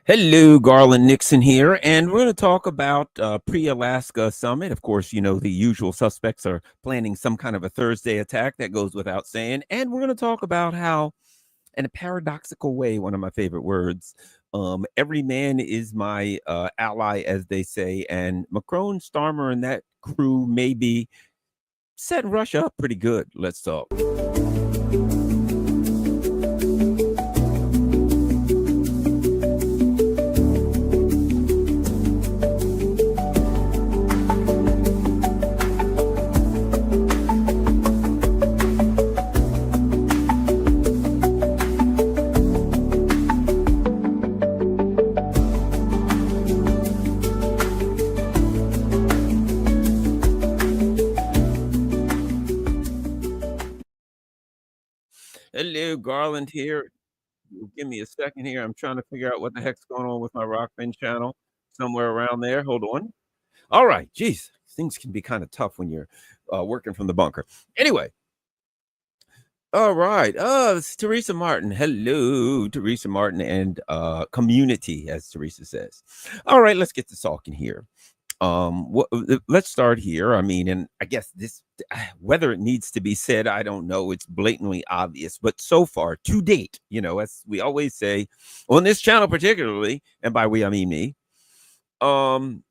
Hello, Garland Nixon here, and we're going to talk about pre-Alaska summit. Of course, the usual suspects are planning some kind of a Thursday attack. That goes without saying. And we're going to talk about how, in a paradoxical way, one of my favorite words, every man is my ally, as they say, and Macron, Starmer, and that crew may be setting Russia up pretty good. Let's talk. Hello, Garland here. Give me a second here. I'm trying to figure out what the heck's going on with my Rockman channel. Somewhere around there. Hold on. All right. Geez, things can be kind of tough when you're working from the bunker. Anyway. All right. It's Teresa Martin. Hello, Teresa Martin and community, as Teresa says. All right, let's get to talking here. Let's start here. I mean, and I guess this, whether it needs to be said, I don't know. It's blatantly obvious, but so far to date, as we always say on this channel, particularly, and by we I mean me, sound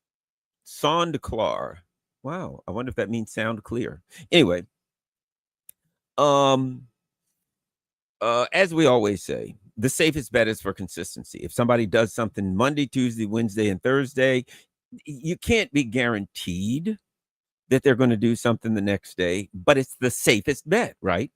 clear. Wow, I wonder if that means sound clear. Anyway, as we always say, the safest bet is for consistency. If somebody does something Monday, Tuesday, Wednesday, and Thursday, you can't be guaranteed that they're going to do something the next day, but it's the safest bet, right?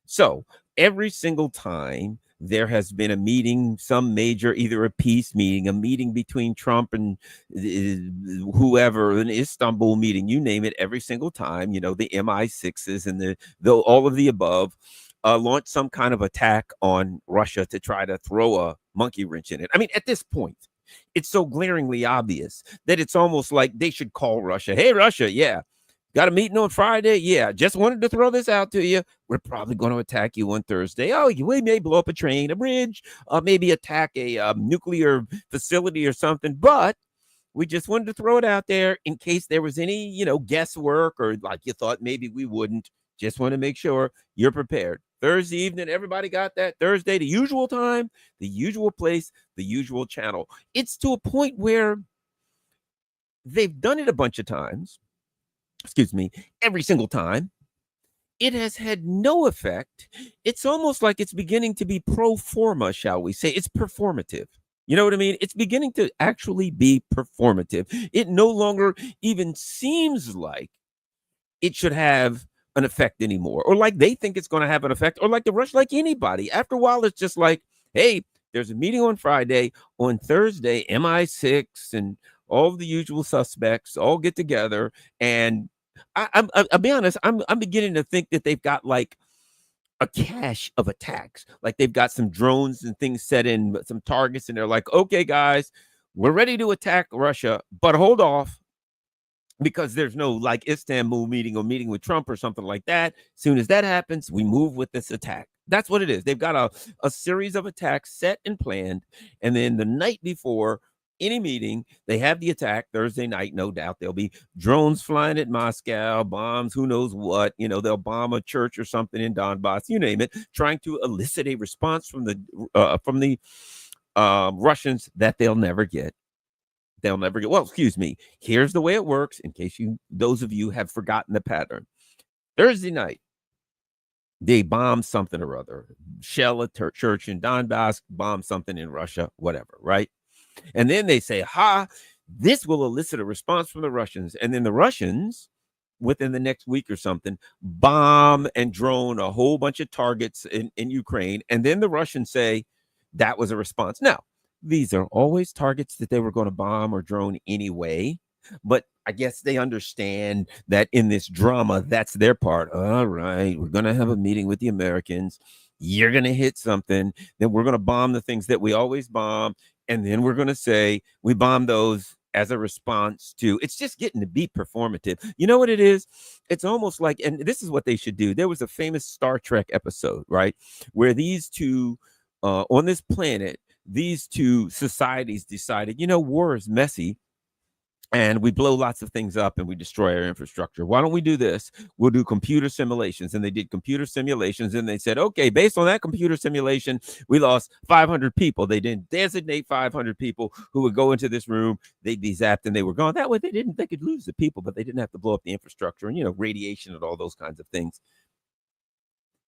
So every single time there has been a meeting, some major, either a peace meeting, a meeting between Trump and whoever, an Istanbul meeting, you name it, every single time, the MI6s and the all of the above launch some kind of attack on Russia to try to throw a monkey wrench in it. I mean, at this point, it's so glaringly obvious that it's almost like they should call Russia. Hey, Russia, yeah, got a meeting on Friday? Yeah, just wanted to throw this out to you. We're probably going to attack you on Thursday. Oh, we may blow up a train, a bridge, maybe attack a nuclear facility or something. But we just wanted to throw it out there in case there was any, guesswork or like you thought maybe we wouldn't. Just want to make sure you're prepared. Thursday evening, everybody got that. Thursday, the usual time, the usual place, the usual channel. It's to a point where they've done it a bunch of times. Excuse me, every single time. It has had no effect. It's almost like it's beginning to be pro forma, shall we say. It's performative. You know what I mean? It's beginning to actually be performative. It no longer even seems like it should have an effect anymore, or like they think it's going to have an effect, or like the rush, like anybody. After a while, it's just like, hey, there's a meeting on Friday. On Thursday, MI6 and all the usual suspects all get together, and I'll be honest, I'm beginning to think that they've got like a cache of attacks. Like they've got some drones and things set in, some targets, and they're like, okay, guys, we're ready to attack Russia, but hold off because there's no like Istanbul meeting or meeting with Trump or something like that. As soon as that happens, we move with this attack. That's what it is. They've got a series of attacks set and planned. And then the night before any meeting, they have the attack Thursday night. No doubt there'll be drones flying at Moscow, bombs, who knows what. They'll bomb a church or something in Donbass, you name it, trying to elicit a response from the Russians that they'll never get. They'll never get. Well, excuse me. Here's the way it works in case those of you have forgotten the pattern. Thursday night, they bomb something or other, shell a church in Donbass, bomb something in Russia, whatever, right? And then they say, this will elicit a response from the Russians. And then the Russians, within the next week or something, bomb and drone a whole bunch of targets in Ukraine. And then the Russians say that was a response. Now, these are always targets that they were going to bomb or drone anyway. But I guess they understand that in this drama, that's their part. All right, we're going to have a meeting with the Americans. You're going to hit something. Then we're going to bomb the things that we always bomb. And then we're going to say we bomb those as a response to. It's just getting to be performative. You know what it is? It's almost like, and this is what they should do. There was a famous Star Trek episode, right, where these two on this planet these two societies decided, war is messy and we blow lots of things up and we destroy our infrastructure. Why don't we do this? We'll do computer simulations. And they did computer simulations and they said, okay, based on that computer simulation, we lost 500 people. They didn't designate 500 people who would go into this room. They'd be zapped and they were gone. That way they could lose the people, but they didn't have to blow up the infrastructure and, radiation and all those kinds of things.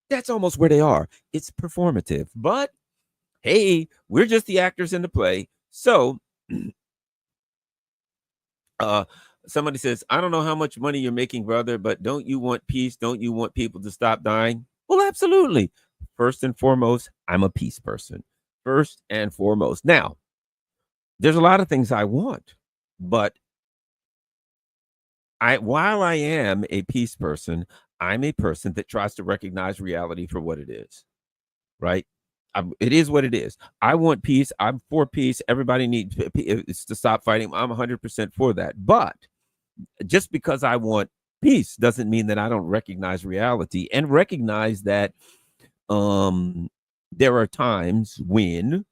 That's almost where they are. It's performative, but hey, we're just the actors in the play. So somebody says, I don't know how much money you're making, brother, but don't you want peace? Don't you want people to stop dying? Well, absolutely. First and foremost, I'm a peace person. First and foremost. Now, there's a lot of things I want, but while I am a peace person, I'm a person that tries to recognize reality for what it is, right? It is what it is. I want peace. I'm for peace. Everybody needs to stop fighting. I'm 100% for that. But just because I want peace doesn't mean that I don't recognize reality and recognize that there are times when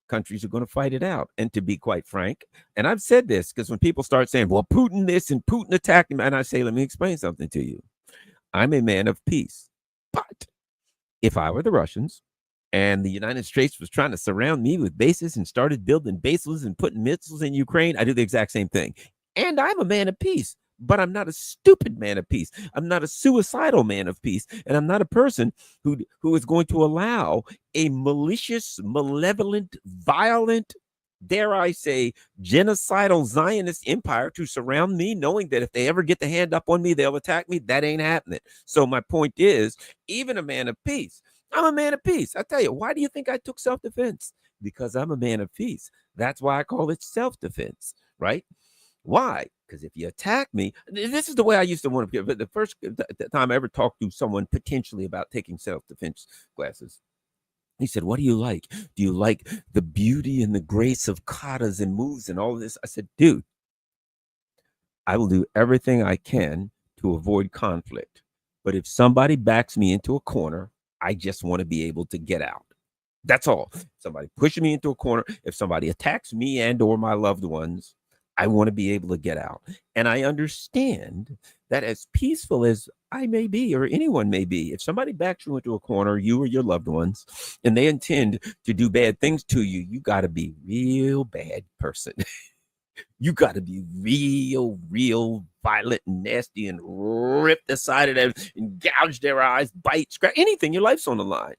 countries are going to fight it out. And to be quite frank, and I've said this because when people start saying, well, Putin this and Putin attacked him, and I say, let me explain something to you. I'm a man of peace. But if I were the Russians and the United States was trying to surround me with bases and started building bases and putting missiles in Ukraine, I do the exact same thing. And I'm a man of peace, but I'm not a stupid man of peace. I'm not a suicidal man of peace. And I'm not a person who is going to allow a malicious, malevolent, violent, dare I say, genocidal Zionist empire to surround me, knowing that if they ever get the hand up on me, they'll attack me. That ain't happening. So my point is, even a man of peace, I'm a man of peace. I tell you, why do you think I took self-defense? Because I'm a man of peace. That's why I call it self-defense, right? Why? Because if you attack me, this is the way I used to want to. But the first time I ever talked to someone potentially about taking self-defense classes, he said, what do you like? Do you like the beauty and the grace of katas and moves and all of this? I said, dude, I will do everything I can to avoid conflict. But if somebody backs me into a corner, I just want to be able to get out. That's all. If somebody pushes me into a corner, if somebody attacks me and or my loved ones, I want to be able to get out. And I understand that as peaceful as I may be, or anyone may be, if somebody backs you into a corner, you or your loved ones, and they intend to do bad things to you, you got to be real bad person. You got to be real violent and nasty and rip the side of them and gouge their eyes, bite, scratch, anything. Your life's on the line.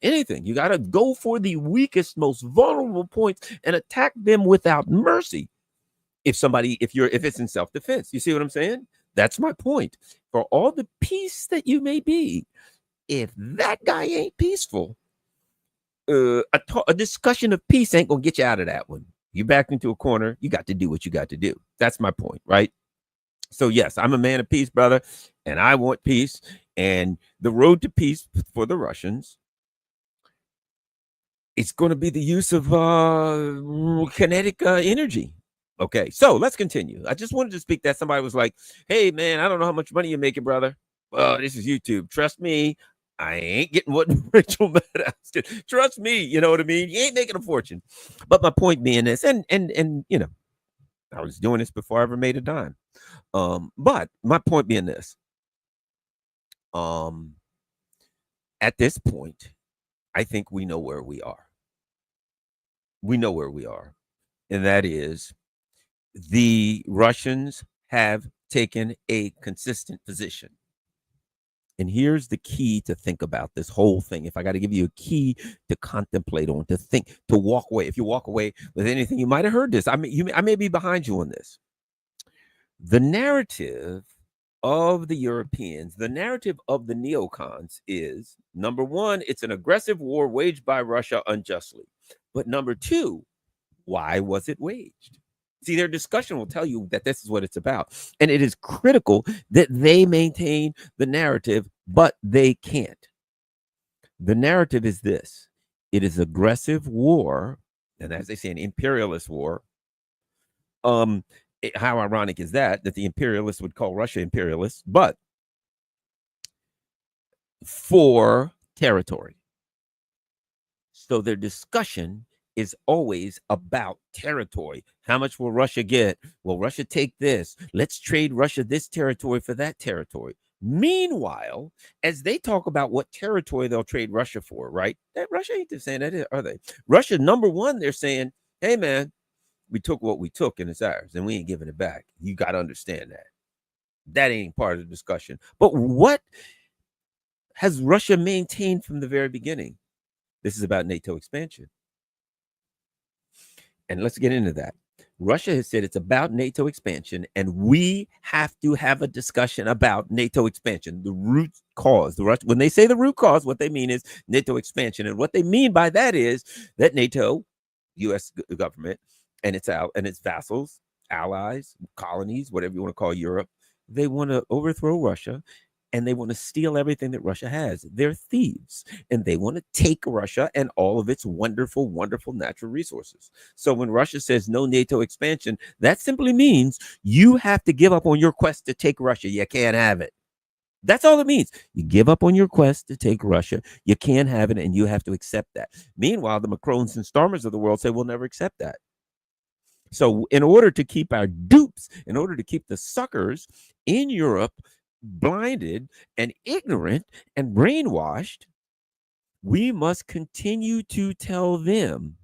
Anything. You got to go for the weakest, most vulnerable points and attack them without mercy. If it's in self-defense, you see what I'm saying? That's my point. For all the peace that you may be, if that guy ain't peaceful, a discussion of peace ain't gonna get you out of that one. You backed into a corner, you got to do what you got to do. That's my point, right? So yes, I'm a man of peace, brother, and I want peace. And the road to peace for the Russians, it's going to be the use of kinetic energy. Okay, so let's continue. I just wanted to speak that. Somebody was like, hey, man, I don't know how much money you're making, brother. Well, this is YouTube. Trust me, I ain't getting what Rachel Maddow. Trust me, you know what I mean? You ain't making a fortune. But my point being this, and I was doing this before I ever made a dime. But my point being this, at this point, I think we know where we are. We know where we are. And that is the Russians have taken a consistent position. And here's the key to think about this whole thing. If I got to give you a key to contemplate on, to think, to walk away. If you walk away with anything, you might have heard this. I may be behind you on this. The narrative of the Europeans, the narrative of the neocons is, number one, it's an aggressive war waged by Russia unjustly. But number two, why was it waged? See, their discussion will tell you that this is what it's about. And it is critical that they maintain the narrative, but they can't. The narrative is this. It is aggressive war, and as they say, an imperialist war. How ironic is that the imperialists would call Russia imperialist, but for territory. So their discussion is always about territory. How much will Russia get? Will Russia take this? Let's trade Russia this territory for that territory. Meanwhile, as they talk about what territory they'll trade Russia for, right? That Russia ain't just saying that, are they? Russia, number one, they're saying, hey, man, we took what we took and it's ours and we ain't giving it back. You got to understand that. That ain't part of the discussion. But what has Russia maintained from the very beginning? This is about NATO expansion. And let's get into that. Russia has said it's about NATO expansion, and we have to have a discussion about NATO expansion, the root cause. When they say the root cause, what they mean is NATO expansion. And what they mean by that is that NATO, U.S. government, and its vassals, allies, colonies, whatever you want to call Europe, they want to overthrow Russia. And they want to steal everything that Russia has. They're thieves, and they want to take Russia and all of its wonderful, wonderful natural resources. So when Russia says no NATO expansion, that simply means you have to give up on your quest to take Russia. You can't have it. That's all it means. You give up on your quest to take Russia. You can't have it, and you have to accept that. Meanwhile, the Macrons and Starmers of the world say we'll never accept that. So in order to keep our dupes, in order to keep the suckers in Europe blinded and ignorant and brainwashed, we must continue to tell them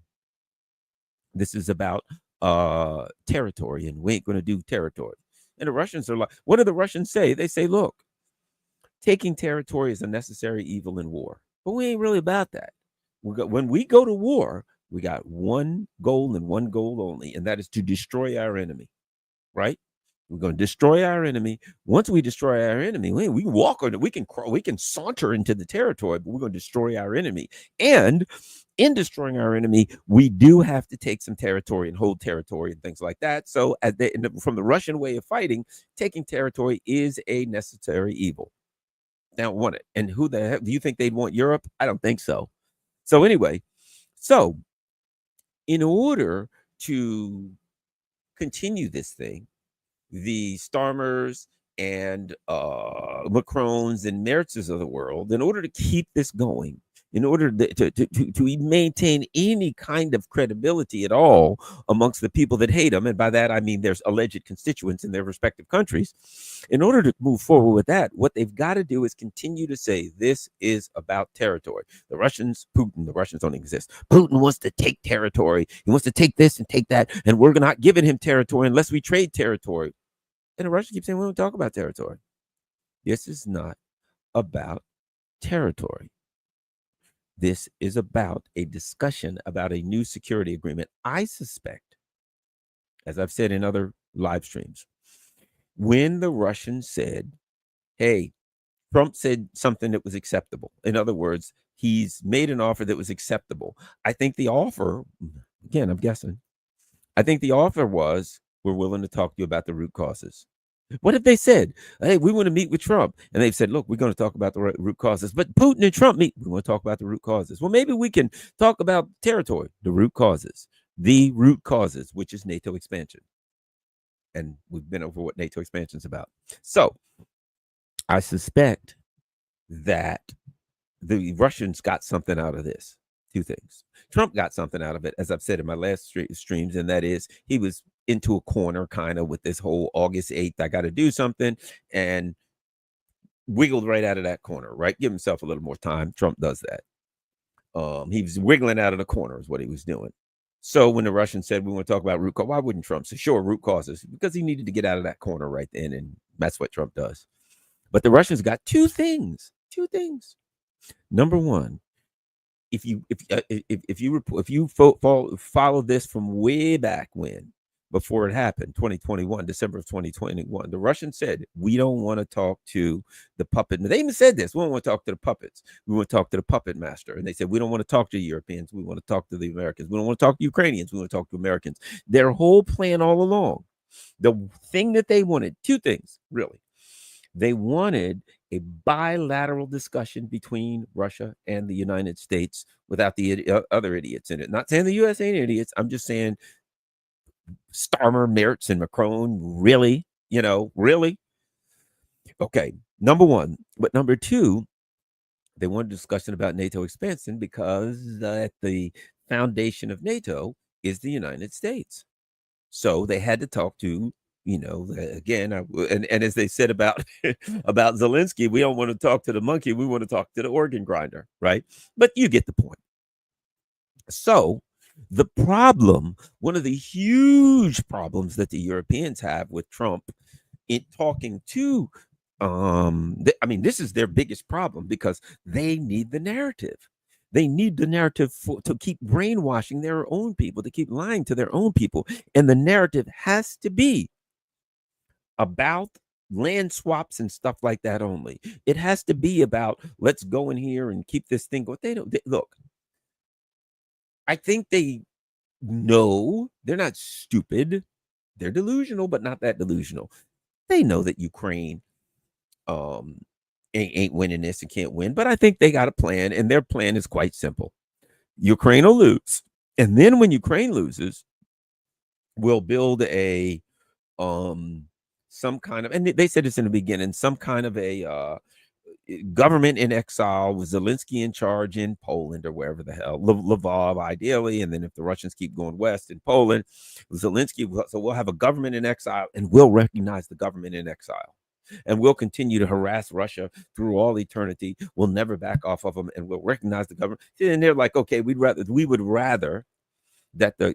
this is about territory, and we ain't going to do territory. And the Russians are like, what do the Russians say? They say, look, taking territory is a necessary evil in war, but we ain't really about that. When we go to war, we got one goal and one goal only, and that is to destroy our enemy, right? We're going to destroy our enemy. Once we destroy our enemy, we can walk on it. We can crawl, we can saunter into the territory, but we're going to destroy our enemy. And in destroying our enemy, we do have to take some territory and hold territory and things like that. So from the Russian way of fighting, taking territory is a necessary evil. They don't want it. And who the heck do you think they'd want Europe? I don't think so. So anyway, in order to continue this thing, the Starmers and Macrons and Merzes of the world, in order to keep this going, in order to maintain any kind of credibility at all amongst the people that hate them, and by that I mean there's alleged constituents in their respective countries, in order to move forward with that, what they've got to do is continue to say this is about territory. The Russians don't exist. Putin wants to take territory. He wants to take this and take that, and we're not giving him territory unless we trade territory. And the Russians keep saying, we don't talk about territory. This is not about territory. This is about a discussion about a new security agreement. I suspect, as I've said in other live streams, when the Russians said, hey, Trump said something that was acceptable. In other words, he's made an offer that was acceptable. I think the offer, again, I'm guessing, I think the offer was, we're willing to talk to you about the root causes. What if they said, hey, we want to meet with Trump? And they've said, look, we're going to talk about the root causes. But Putin and Trump meet. We want to talk about the root causes. Well, maybe we can talk about territory, the root causes, which is NATO expansion. And we've been over what NATO expansion is about. So I suspect that the Russians got something out of this. Two things. Trump got something out of it, as I've said in my last streams, and that is he was into a corner kind of with this whole August 8th, I got to do something, and wiggled right out of that corner, right? Give himself a little more time. Trump does that. He was wiggling out of the corner is what he was doing. So when the Russians said, we want to talk about root cause, why wouldn't Trump say, sure, root causes? Because he needed to get out of that corner right then, and that's what Trump does. But the Russians got two things. Number one, if you follow this from way back when, before it happened, 2021, December of 2021, the Russians said, we don't want to talk to the puppet. They even said this, we don't want to talk to the puppets. We want to talk to the puppet master. And they said, we don't want to talk to Europeans. We want to talk to the Americans. We don't want to talk to Ukrainians. We want to talk to Americans. Their whole plan all along, the thing that they wanted, two things, really. They wanted a bilateral discussion between Russia and the United States without the other idiots in it. Not saying the U.S. ain't idiots. I'm just saying Starmer, Merz, and Macron, really? Really? Okay, number one. But number two, they wanted a discussion about NATO expansion because at the foundation of NATO is the United States. So they had to talk to, again, and as they said about about Zelensky, we don't want to talk to the monkey, we want to talk to the organ grinder, right? But you get the point. So the problem, one of the huge problems that the Europeans have with Trump in talking to, I mean, this is their biggest problem because they need the narrative. They need the narrative to keep brainwashing their own people, to keep lying to their own people. And the narrative has to be about land swaps and stuff like that only. It has to be about, let's go in here and keep this thing going. Look, I think they know, they're not stupid. They're delusional, but not that delusional. They know that Ukraine um ain't winning this and can't win, but I think they got a plan, and their plan is quite simple. Ukraine will lose, and then when Ukraine loses, we'll build a some kind of, and they said this in the beginning, some kind of a government in exile with Zelensky in charge in Poland or wherever the hell, Lvov ideally, and then if the Russians keep going west in Poland, Zelensky, so we'll have a government in exile, and we'll recognize the government in exile. And we'll continue to harass Russia through all eternity. We'll never back off of them, and we'll recognize the government. And they're like, okay, we would rather that the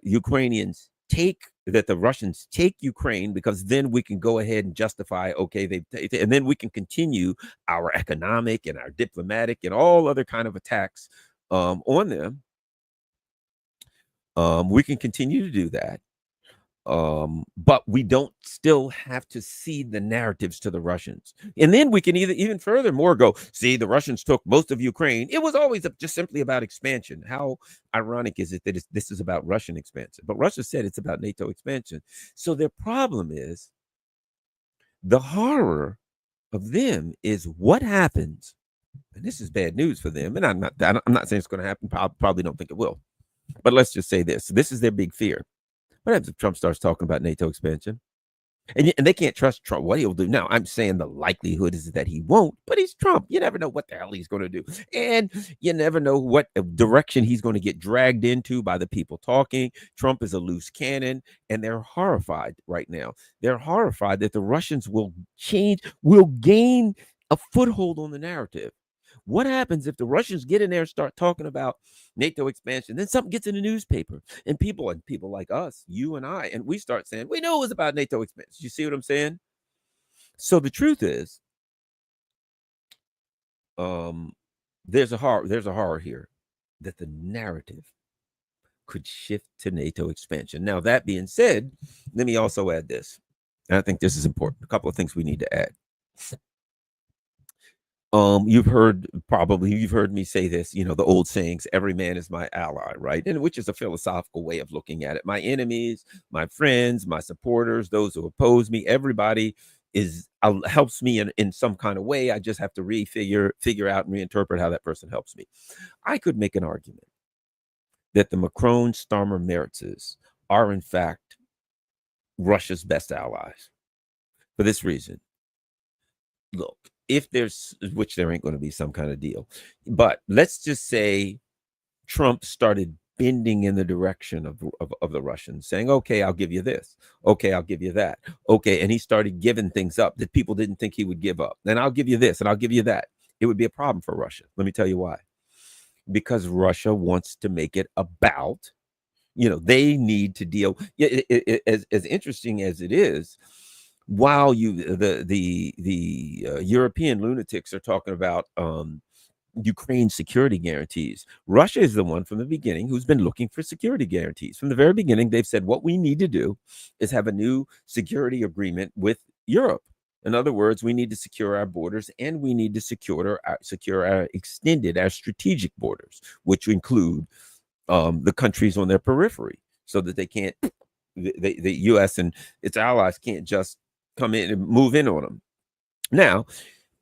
Russians take Ukraine, because then we can go ahead and justify, okay, and then we can continue our economic and our diplomatic and all other kind of attacks on them. We can continue to do that. But we don't still have to cede the narratives to the Russians. And then we can even furthermore go, see, the Russians took most of Ukraine. It was always just simply about expansion. How ironic is it that this is about Russian expansion? But Russia said it's about NATO expansion. So their problem is, the horror of them is what happens, and this is bad news for them, and I'm not saying it's going to happen. I probably don't think it will. But let's just say this is their big fear. What happens if Trump starts talking about NATO expansion? And they can't trust Trump, what he'll do. Now, I'm saying the likelihood is that he won't, but he's Trump. You never know what the hell he's going to do. And you never know what direction he's going to get dragged into by the people talking. Trump is a loose cannon, and they're horrified right now. They're horrified that the Russians will gain a foothold on the narrative. What happens if the Russians get in there and start talking about NATO expansion? Then something gets in the newspaper, and people like us, you and I, and we start saying, we know it was about NATO expansion. You see what I'm saying? So the truth is, there's a horror here that the narrative could shift to NATO expansion. Now, that being said, let me also add this. And I think this is important. A couple of things we need to add. You've heard me say this, the old sayings, every man is my ally, right? And which is a philosophical way of looking at it. My enemies, my friends, my supporters, those who oppose me, everybody helps me in some kind of way. I just have to figure out and reinterpret how that person helps me. I could make an argument that the Macron Starmer Mertzes are in fact Russia's best allies for this reason. Look, if there's, which there ain't going to be some kind of deal, but let's just say Trump started bending in the direction of the Russians, saying, okay, I'll give you this. Okay, I'll give you that. Okay, and he started giving things up that people didn't think he would give up. Then I'll give you this and I'll give you that. It would be a problem for Russia. Let me tell you why. Because Russia wants to make it about, they need to deal. As interesting as it is, while the European lunatics are talking about Ukraine security guarantees, Russia is the one from the beginning who's been looking for security guarantees. From the very beginning, they've said what we need to do is have a new security agreement with Europe. In other words, we need to secure our borders, and we need to secure our strategic borders, which include the countries on their periphery, so that they can't, the U.S. and its allies can't just come in and move in on them. Now,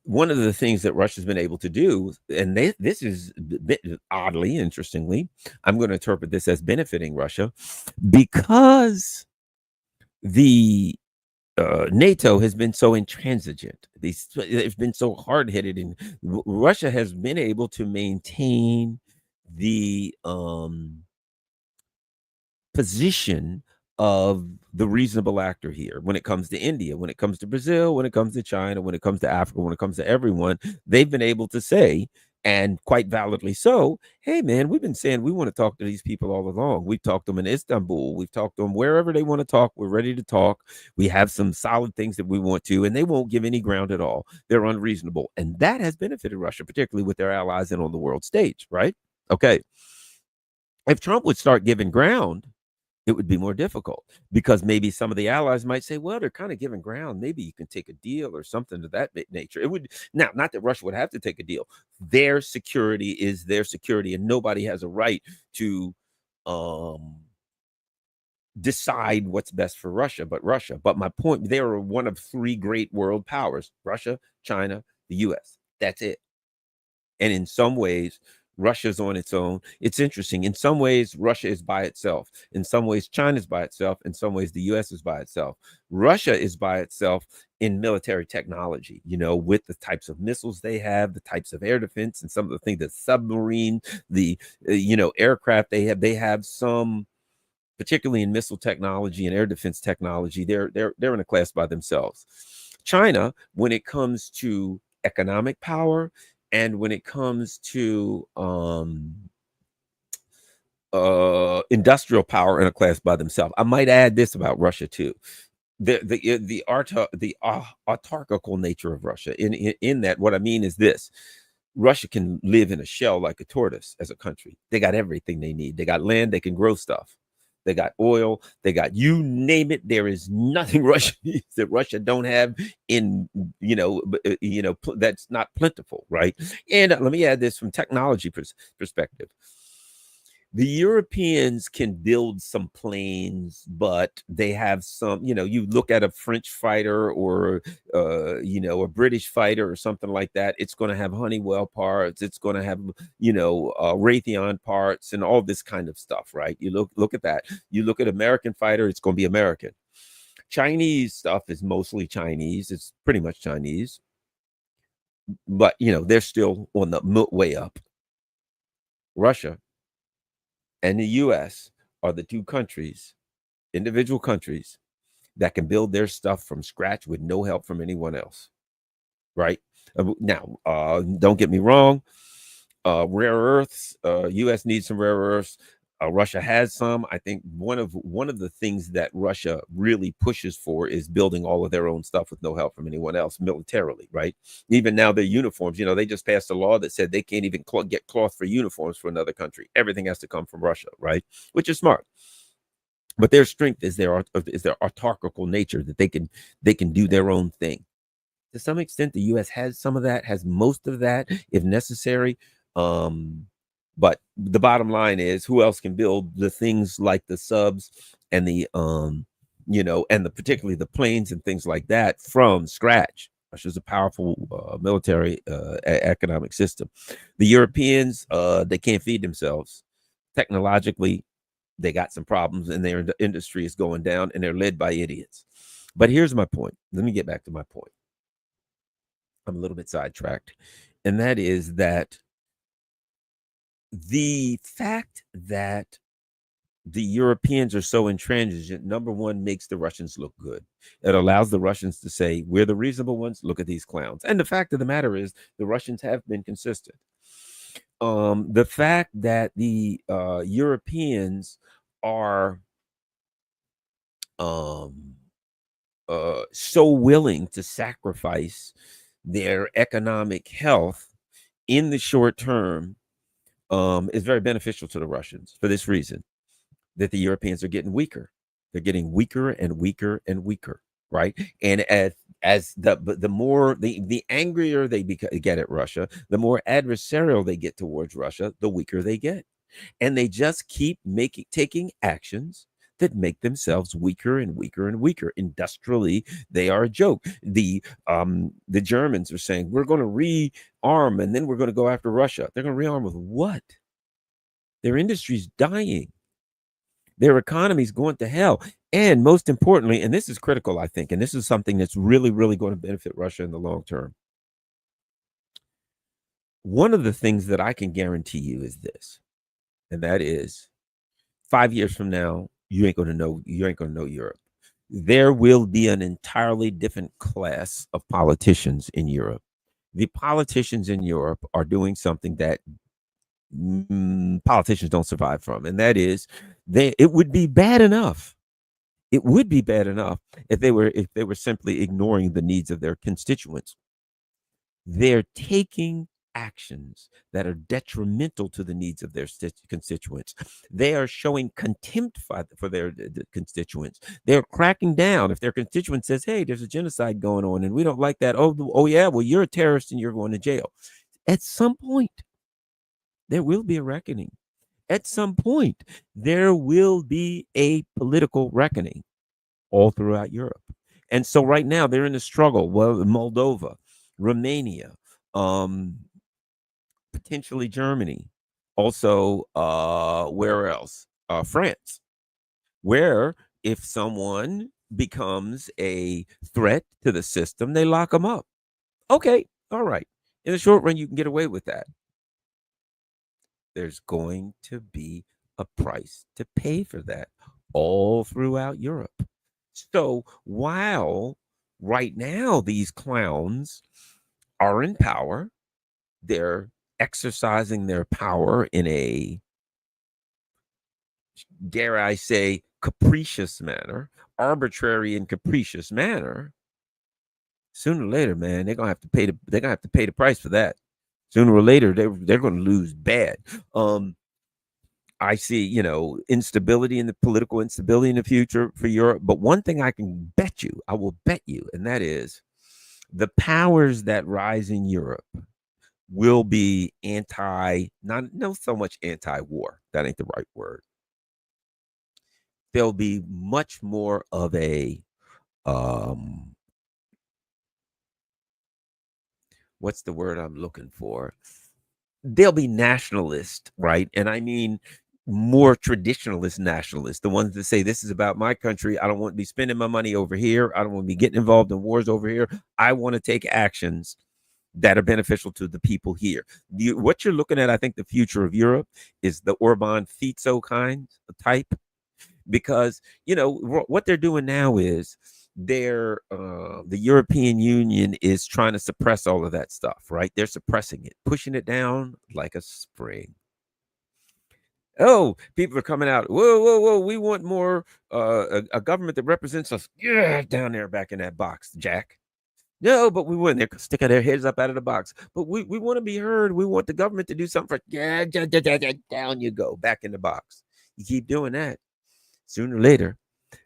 one of the things that Russia's been able to do, and this is oddly, interestingly, I'm going to interpret this as benefiting Russia, because the NATO has been so intransigent. They've been so hard-headed, and Russia has been able to maintain the position of the reasonable actor here when it comes to India, when it comes to Brazil, when it comes to China, when it comes to Africa, when it comes to everyone. They've been able to say, and quite validly so, hey, man, we've been saying we want to talk to these people all along. We've talked to them in Istanbul. We've talked to them wherever they want to talk. We're ready to talk. We have some solid things that we want to, and they won't give any ground at all. They're unreasonable. And that has benefited Russia, particularly with their allies and on the world stage, right? Okay. If Trump would start giving ground, it would be more difficult because maybe some of the allies might say, well, they're kind of giving ground. Maybe you can take a deal or something of that nature. It would now, not that Russia would have to take a deal. Their security is their security, and nobody has a right to decide what's best for Russia but Russia. But my point, they are one of three great world powers: Russia, China, the US. That's it. And in some ways, Russia's on its own. It's interesting. In some ways, Russia is by itself. In some ways, China's by itself. In some ways, the US is by itself. Russia is by itself in military technology, with the types of missiles they have, the types of air defense, and some of the things, the submarine, the, aircraft they have. They have some, particularly in missile technology and air defense technology, they're in a class by themselves. China, when it comes to economic power, and when it comes to industrial power, in a class by themselves. I might add this about Russia too: the autarchical nature of Russia. In that, what I mean is this: Russia can live in a shell like a tortoise as a country. They got everything they need. They got land. They can grow stuff. They got oil. They got, you name it. There is nothing Russia needs that Russia don't have in, that's not plentiful, right? And let me add this from technology perspective. The Europeans can build some planes, but they have some, you look at a French fighter or, a British fighter or something like that. It's going to have Honeywell parts. It's going to have, Raytheon parts and all this kind of stuff, right? You look at that. You look at American fighter, it's going to be American. Chinese stuff is mostly Chinese. It's pretty much Chinese, but, they're still on the way up. Russia and the US are the two countries, individual countries, that can build their stuff from scratch with no help from anyone else, right? Now, don't get me wrong, rare earths, US needs some rare earths. Russia has some. I think one of the things that Russia really pushes for is building all of their own stuff with no help from anyone else militarily, right? Even now, their uniforms, they just passed a law that said they can't even get cloth for uniforms for another country. Everything has to come from Russia, right? Which is smart. But their strength is their autarchical nature, that they can do their own thing. To some extent, the US has some of that, has most of that if necessary. But the bottom line is, who else can build the things like the subs and the and the particularly the planes and things like that from scratch? Russia's a powerful military economic system. The Europeans, they can't feed themselves. Technologically, they got some problems, and their industry is going down, and they're led by idiots. But here's my point. Let me get back to my point. I'm a little bit sidetracked. And that is that the fact that the Europeans are so intransigent, number one, makes the Russians look good. It allows the Russians to say, we're the reasonable ones. Look at these clowns. And the fact of the matter is, the Russians have been consistent. The fact that the Europeans are so willing to sacrifice their economic health in the short term is very beneficial to the Russians for this reason: that the Europeans are getting weaker. They're getting weaker and weaker and weaker, right? And as the more the angrier they get at Russia, the more adversarial they get towards Russia, the weaker they get. And they just keep taking actions that make themselves weaker and weaker and weaker. Industrially, they are a joke. The Germans are saying, we're going to rearm, and then we're going to go after Russia. They're going to rearm with what? Their industry's dying. Their economy's going to hell. And most importantly, and this is critical, I think, and this is something that's really, really going to benefit Russia in the long term. One of the things that I can guarantee you is this, and that is 5 years from now, you ain't gonna know Europe. There will be an entirely different class of politicians in Europe. The politicians in Europe are doing something that politicians don't survive from, and that is it would be bad enough. It would be bad enough if they were simply ignoring the needs of their constituents. They're taking actions that are detrimental to the needs of their constituents. They are showing contempt for their constituents. They're cracking down. If their constituent says, hey, there's a genocide going on and we don't like that. Oh yeah, well, you're a terrorist and you're going to jail. At some point, there will be a reckoning. At some point, there will be a political reckoning all throughout Europe. And so right now they're in a struggle. Well, Moldova, Romania, um, potentially Germany, also where else? France, where if someone becomes a threat to the system, they lock them up. Okay, all right. In the short run, you can get away with that. There's going to be a price to pay for that all throughout Europe. So while right now these clowns are in power, they're exercising their power in a, dare I say, capricious manner, arbitrary and capricious manner. Sooner or later, man, they're gonna have to pay the price for that. Sooner or later, they're gonna lose bad. I see, instability in the political instability in the future for Europe. But one thing I will bet you, and that is the powers that rise in Europe will be not so much anti-war. That ain't the right word. There'll be much more of a um what's the word I'm looking for? They'll be nationalist, right? And I mean more traditionalist nationalists, the ones that say this is about my country. I don't want to be spending my money over here. I don't want to be getting involved in wars over here. I want to take actions that are beneficial to the people here. What you're looking at, I think the future of Europe is the Orban Fico kind of type, because what they're doing now is the European Union is trying to suppress all of that stuff, right? They're suppressing it, pushing it down like a spring. Oh, people are coming out. Whoa, whoa, whoa! We want more a government that represents us. Yeah, down there, back in that box, Jack. No, but we wouldn't. They're sticking their heads up out of the box. But we want to be heard. We want the government to do something for. Yeah, down you go, back in the box. You keep doing that. Sooner or later,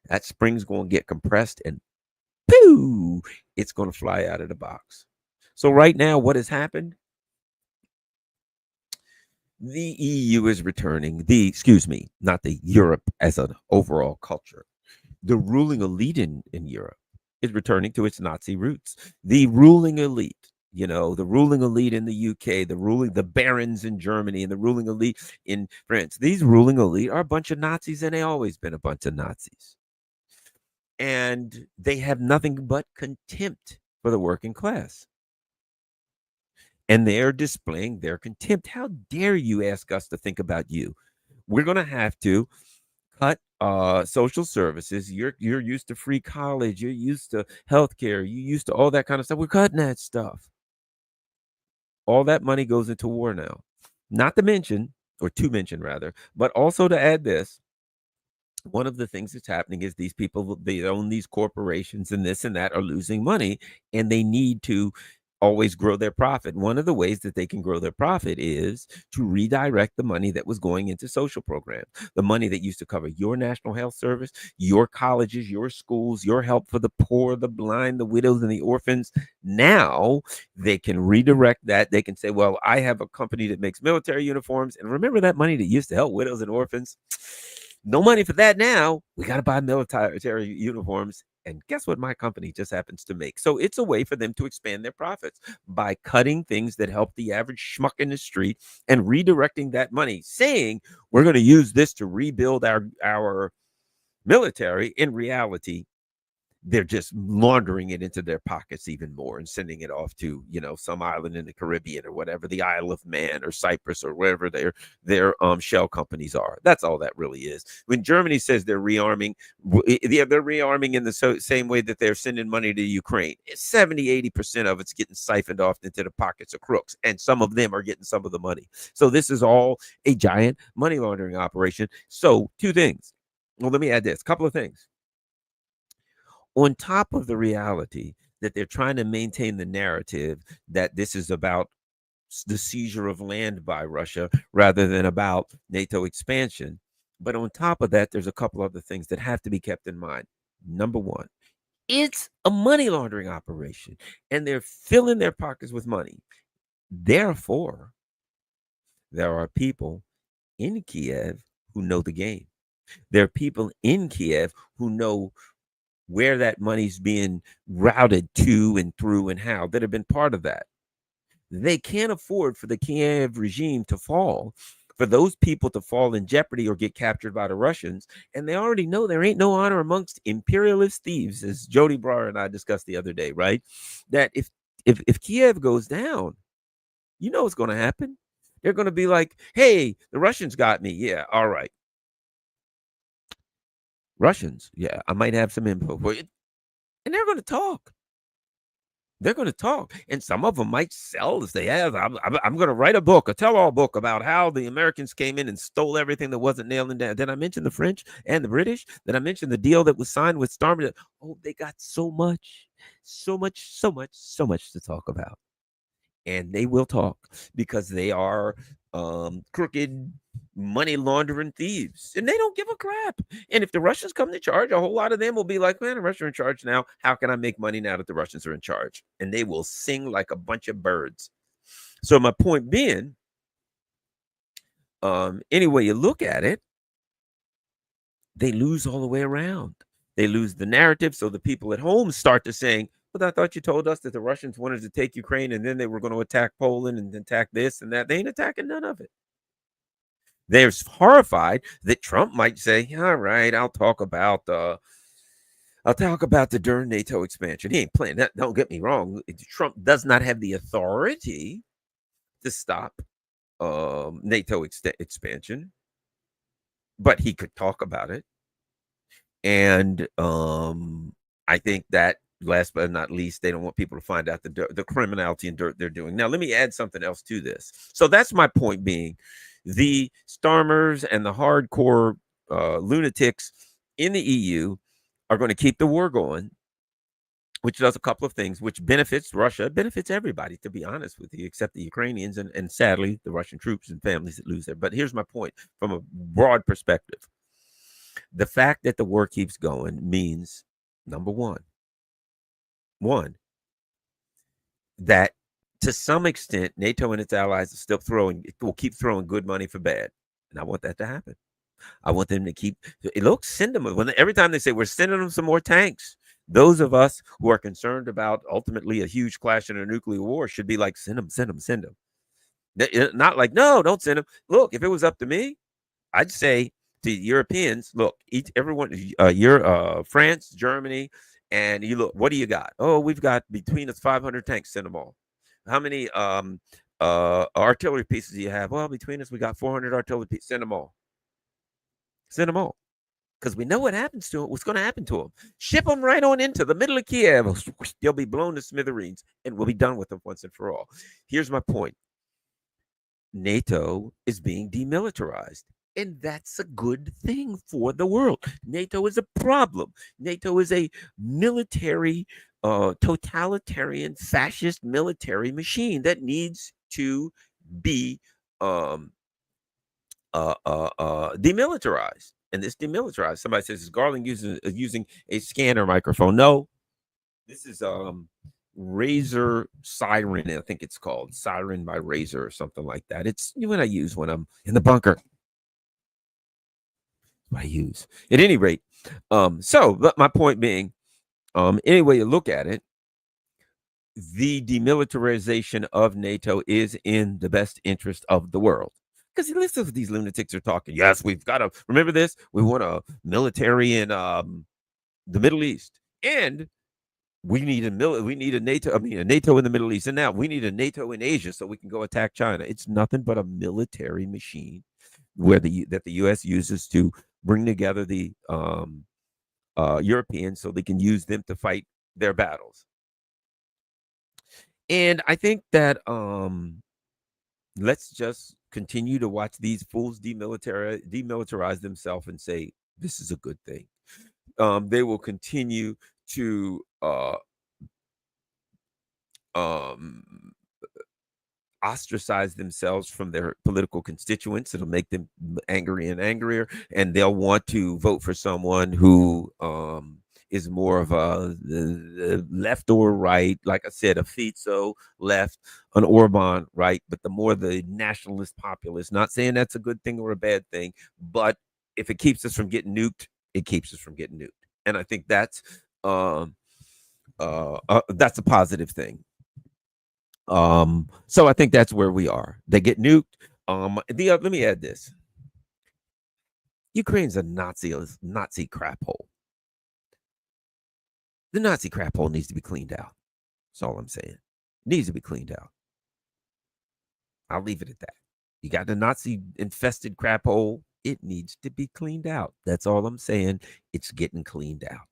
that spring's going to get compressed and pooh, it's going to fly out of the box. So right now, what has happened? The EU is returning. Not the Europe as an overall culture. The ruling elite in Europe is returning to its Nazi roots. The ruling elite, the ruling elite in the UK, the barons in Germany, and the ruling elite in France. These ruling elite are a bunch of Nazis, and they always been a bunch of Nazis. And they have nothing but contempt for the working class. And they're displaying their contempt. How dare you ask us to think about you? We're going to have to cut social services. You're used to free college. You're used to healthcare. You're used to all that kind of stuff. We're cutting that stuff. All that money goes into war now. Not to mention, or to mention rather, but also to add this, one of the things that's happening is these people, they own these corporations and this and that, are losing money, and they need to always grow their profit. One of the ways that they can grow their profit is to redirect the money that was going into social programs, the money that used to cover your national health service, your colleges, your schools, your help for the poor, the blind, the widows, and the orphans. Now they can redirect that. They can say, well, I have a company that makes military uniforms, and remember that money that used to help widows and orphans? No money for that now. We got to buy military uniforms. And guess what my company just happens to make? So it's a way for them to expand their profits by cutting things that help the average schmuck in the street and redirecting that money, saying we're going to use this to rebuild our military. In reality, they're just laundering it into their pockets even more and sending it off to, some island in the Caribbean or whatever, the Isle of Man or Cyprus or wherever their shell companies are. That's all that really is. When Germany says they're rearming, they're rearming in the same way that they're sending money to Ukraine. 70-80% of it's getting siphoned off into the pockets of crooks, and some of them are getting some of the money. So this is all a giant money laundering operation. So two things. Well, let me add this, couple of things. On top of the reality that they're trying to maintain the narrative that this is about the seizure of land by Russia rather than about NATO expansion. But on top of that, there's a couple other things that have to be kept in mind. Number one, it's a money laundering operation, and they're filling their pockets with money. Therefore, there are people in Kiev who know the game. There are people in Kiev who know where that money's being routed to and through and how, that have been part of that. They can't afford for the Kiev regime to fall, for those people to fall in jeopardy or get captured by the Russians. And they already know there ain't no honor amongst imperialist thieves, as Jody Brewer and I discussed the other day, right? That if Kiev goes down, you know what's going to happen. They're going to be like, hey, the Russians got me. Yeah, all right. Russians, yeah, I might have some info for you. And they're going to talk. They're going to talk, and some of them might sell as they have. I'm going to write a book, a tell-all book about how the Americans came in and stole everything that wasn't nailed down. Did I mention the French and the British? Did I mention the deal that was signed with Starmer? Oh, they got so much to talk about. And they will talk because they are crooked money laundering thieves, and they don't give a crap. And if the Russians come to charge, a whole lot of them will be like, man, the Russians are in charge now. How can I make money now that the Russians are in charge? And they will sing like a bunch of birds. So my point being, any way you look at it, they lose all the way around. They lose the narrative. So the people at home start to saying, but I thought you told us that the Russians wanted to take Ukraine and then they were going to attack Poland and attack this and that. They ain't attacking none of it. They're horrified that Trump might say, all right, I'll talk about the during NATO expansion. He ain't playing that. Don't get me wrong. Trump does not have the authority to stop NATO expansion, but he could talk about it. And I think that last but not least, they don't want people to find out the criminality and dirt they're doing. Now, let me add something else to this. So that's my point being, the Starmers and the hardcore lunatics in the EU are going to keep the war going, which does a couple of things, which benefits Russia, benefits everybody, to be honest with you, except the Ukrainians and sadly, the Russian troops and families that lose there. But here's my point from a broad perspective. The fact that the war keeps going means, number one, that to some extent, NATO and its allies will keep throwing good money for bad. And I want that to happen. I want them to keep, look, send them, every time they say we're sending them some more tanks, those of us who are concerned about ultimately a huge clash in a nuclear war should be like, send them. Not like, no, don't send them. Look, if it was up to me, I'd say to Europeans, look, everyone, France, Germany, and you look, what do you got? Oh, we've got between us 500 tanks, send them all. How many artillery pieces do you have? Well, between us, we got 400 artillery pieces, send them all. Send them all. Because we know what happens to them, what's going to happen to them. Ship them right on into the middle of Kiev. They'll be blown to smithereens, and we'll be done with them once and for all. Here's my point. NATO is being demilitarized. And that's a good thing for the world. NATO is a problem. NATO is a military, totalitarian, fascist military machine that needs to be demilitarized. And this demilitarized. Somebody says, is Garland using a scanner microphone? No, this is Razor Siren, I think it's called Siren by Razor or something like that. It's what I use when I'm in the bunker. What I use at any rate. But my point being, any way you look at it, the demilitarization of NATO is in the best interest of the world. Because listen to these lunatics are talking. Yes, we've got to remember this. We want a military in the Middle East. And we need a NATO, a NATO in the Middle East, and now we need a NATO in Asia so we can go attack China. It's nothing but a military machine that the U.S. uses to bring together the Europeans so they can use them to fight their battles. And I think that let's just continue to watch these fools demilitarize themselves and say this is a good thing. They will continue to ostracize themselves from their political constituents. It'll make them angry and angrier, and they'll want to vote for someone who is more of the left or right. Like I said, a Fico left, an Orban right, but the more the nationalist populist. Not saying that's a good thing or a bad thing, but if it keeps us from getting nuked, it keeps us from getting nuked, and I think that's a positive thing. So I think that's where we are. They get nuked. Let me add this. Ukraine's a Nazi crap hole. The Nazi crap hole needs to be cleaned out. That's all I'm saying. It needs to be cleaned out. I'll leave it at that. You got the Nazi infested crap hole. It needs to be cleaned out. That's all I'm saying. It's getting cleaned out.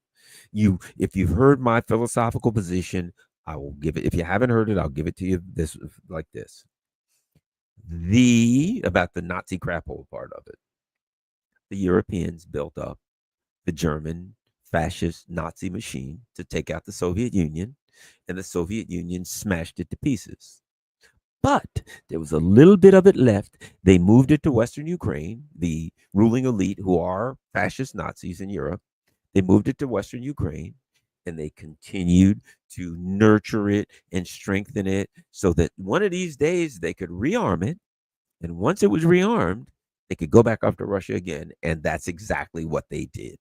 If you've heard my philosophical position, I will give it. If you haven't heard it, I'll give it to you like this. About the Nazi crap hole part of it. The Europeans built up the German fascist Nazi machine to take out the Soviet Union, and the Soviet Union smashed it to pieces. But there was a little bit of it left. They moved it to Western Ukraine, the ruling elite who are fascist Nazis in Europe. They moved it to Western Ukraine, and they continued to nurture it and strengthen it so that one of these days they could rearm it. And once it was rearmed, they could go back after Russia again. And that's exactly what they did.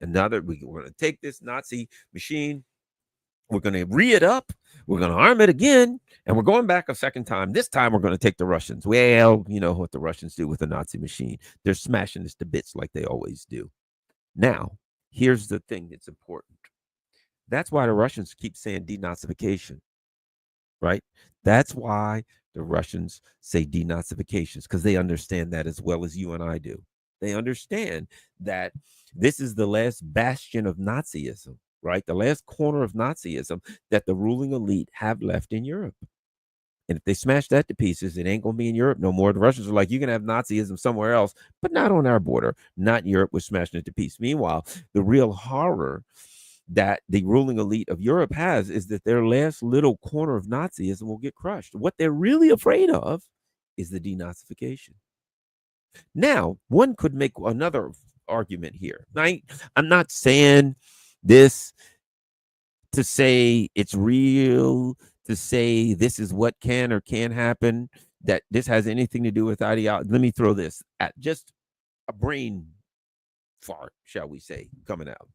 And now that we're going to take this Nazi machine, we're going to re it up, we're going to arm it again, and we're going back a second time. This time we're going to take the Russians. Well, you know what the Russians do with the Nazi machine. They're smashing this to bits like they always do. Now, here's the thing that's important. That's why the Russians keep saying denazification, right? That's why the Russians say denazifications, because they understand that as well as you and I do. They understand that this is the last bastion of Nazism, right? The last corner of Nazism that the ruling elite have left in Europe. And if they smash that to pieces, it ain't going to be in Europe no more. The Russians are like, you can have Nazism somewhere else, but not on our border, not in Europe. We're smashing it to pieces. Meanwhile, the real horror that the ruling elite of Europe has is that their last little corner of Nazism will get crushed. What they're really afraid of is the denazification. Now, one could make another argument here. I'm not saying this to say it's real, to say this is what can or can't happen, that this has anything to do with ideology. Let me throw this at just a brain fart, shall we say, coming out.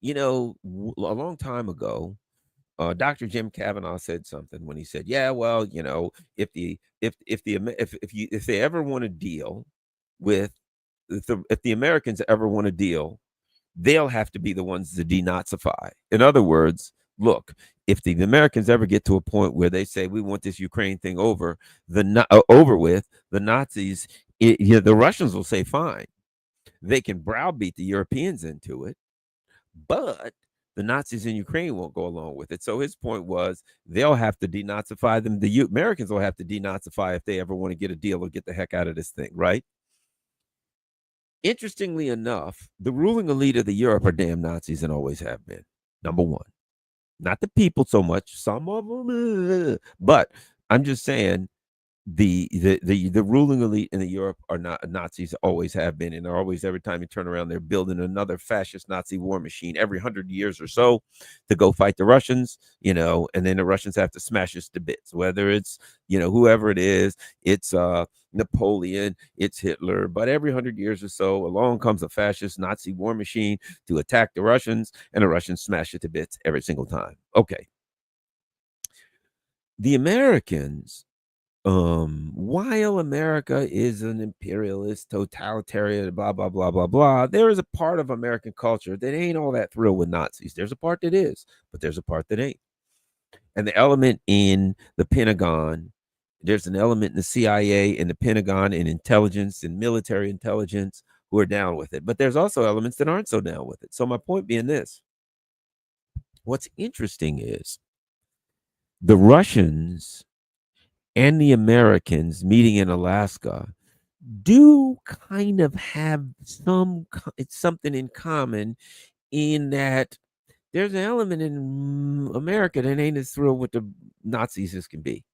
You know, a long time ago, Dr. Jim Kavanaugh said something when he said, "Yeah, well, you know, if they ever want to deal with if the Americans ever want to deal, they'll have to be the ones to denazify." In other words, look, if the Americans ever get to a point where they say we want this Ukraine thing over with, the Nazis, the Russians will say fine. They can browbeat the Europeans into it, but the Nazis in Ukraine won't go along with it. So his point was they'll have to denazify them. The Americans will have to denazify if they ever want to get a deal or get the heck out of this thing, right? Interestingly enough, the ruling elite of the Europe are damn Nazis and always have been. Number one, not the people so much, some of them, but I'm just saying the ruling elite in the Europe are not Nazis, always have been, and they're always, every time you turn around, they're building another fascist Nazi war machine every 100 years or so to go fight the Russians, you know, and then the Russians have to smash us to bits, whether it's, you know, whoever it is, it's Napoleon, it's Hitler, but every 100 years or so along comes a fascist Nazi war machine to attack the Russians, and the Russians smash it to bits every single time. Okay. The Americans while America is an imperialist, totalitarian, blah, blah, blah, blah, blah, there is a part of American culture that ain't all that thrilled with Nazis. There's a part that is, but there's a part that ain't. And the element in the Pentagon, there's an element in the CIA and the Pentagon and intelligence and military intelligence who are down with it. But there's also elements that aren't so down with it. So my point being this, what's interesting is the Russians and the Americans meeting in Alaska do kind of have it's something in common in that there's an element in America that ain't as thrilled with the Nazis as can be.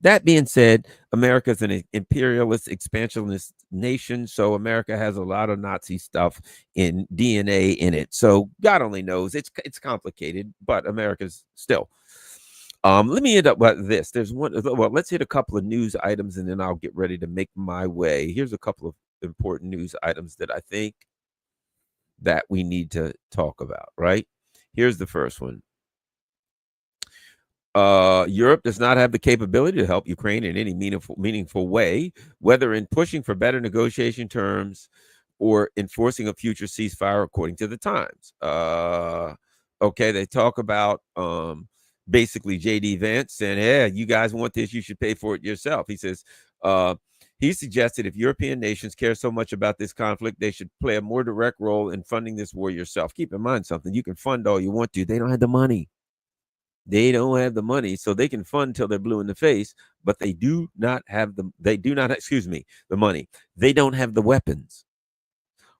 That being said, America is an imperialist, expansionist nation, so America has a lot of Nazi stuff in DNA in it. So God only knows it's complicated, but America's still. Let me end up with this. There's one. Well, let's hit a couple of news items, and then I'll get ready to make my way. Here's a couple of important news items that I think that we need to talk about. Right. Here's the first one. Europe does not have the capability to help Ukraine in any meaningful way, whether in pushing for better negotiation terms or enforcing a future ceasefire, according to the Times. Okay, they talk about basically JD Vance saying, "Hey, you guys want this? You should pay for it yourself." He says. He suggested if European nations care so much about this conflict, they should play a more direct role in funding this war yourself. Keep in mind something: you can fund all you want to; they don't have the money. They don't have the money, so they can fund till they're blue in the face, but they do not have the money. They don't have the weapons.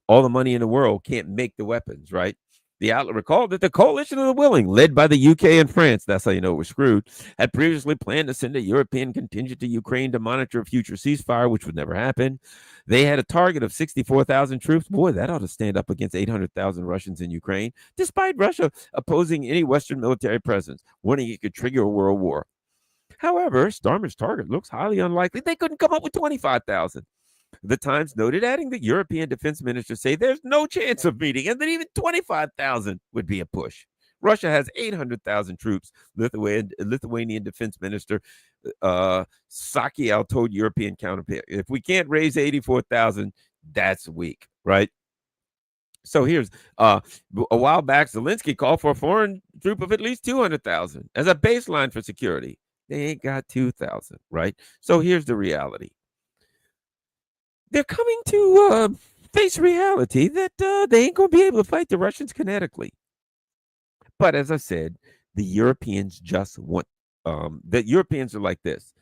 All the money in the world can't make the weapons, right? The outlet recalled that the coalition of the willing, led by the UK and France, that's how you know we're screwed, had previously planned to send a European contingent to Ukraine to monitor a future ceasefire, which would never happen. They had a target of 64,000 troops. Boy, that ought to stand up against 800,000 Russians in Ukraine, despite Russia opposing any Western military presence, warning it could trigger a world war. However, Starmer's target looks highly unlikely. They couldn't come up with 25,000. The Times noted, adding that European defense ministers say there's no chance of meeting and that even 25,000 would be a push. Russia has 800,000 troops. Lithuanian defense minister Sakiel told European counterpart, if we can't raise 84,000, that's weak, right? So here's a while back, Zelensky called for a foreign troop of at least 200,000 as a baseline for security. They ain't got 2,000, right? So here's the reality. They're coming to face reality that they ain't going to be able to fight the Russians kinetically. But as I said, the Europeans just want, the Europeans are like this.